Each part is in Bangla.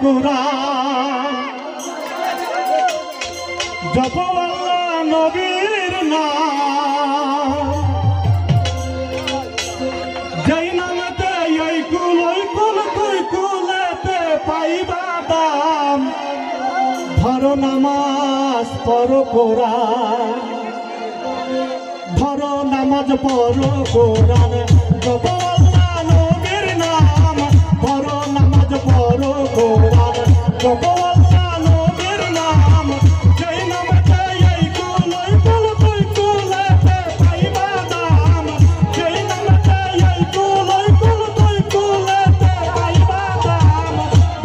কুরআন জপ আল্লাহ নবীর নাম যেই নামেতে এই কুল তুই কুলেতে পাইবা দাম ধরো নামাজ পড়ো কোরআন ধরো নামাজ পড়ো কোরআন জপ আল্লাহ নবীর নাম ধরো নামাজ পড়ো কোরআন জপ আল্লাহ নবীর নাম যেই নামেতে এই কুল তুই কুলেতে পাইবা দাম যেই নামেতে এই কুল তুই কুলেতে পাইবা দাম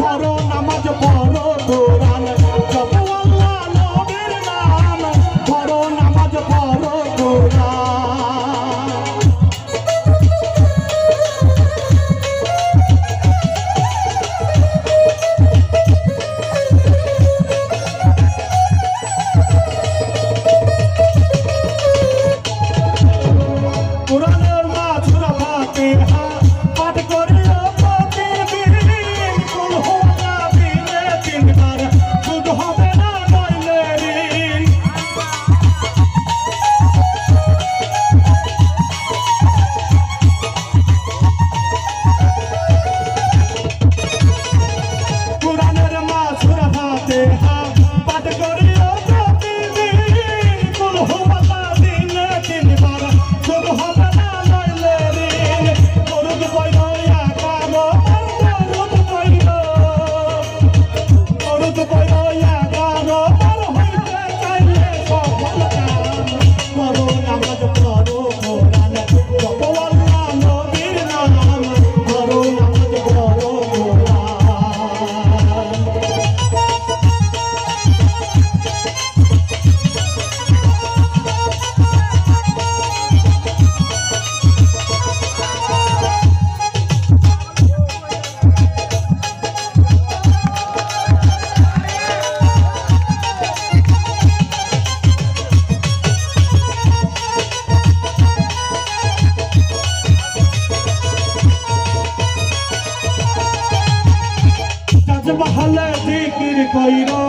ধরো নামাজ পড়ো কোরআন জপ আল্লাহ নবীর নাম ধরো নামাজ পড়ো কোরআন কোরআনের মাঝরা ফাতিহা পাঠ করিও প্রতিদিন কুল হুয়া দিনে তিনবার সুদ হবে না নইলে ঋণ কোরআনের মাঝরা ফাতিহা পাঠ করিও প্রতিদিন কুল হুয়া দিনে তিনবার সুদ হবে না নইলে ঋণ দরুদ পড়ো একাম দরুদ পড়ো একাম পার হইতে চাইলে সফল কাম করো নামাজ পড়ো কোরআন জপ আল্লাহ নবীর নাম করো নামাজ পড়ো কোরআন তাজমহলে জিকির কইরো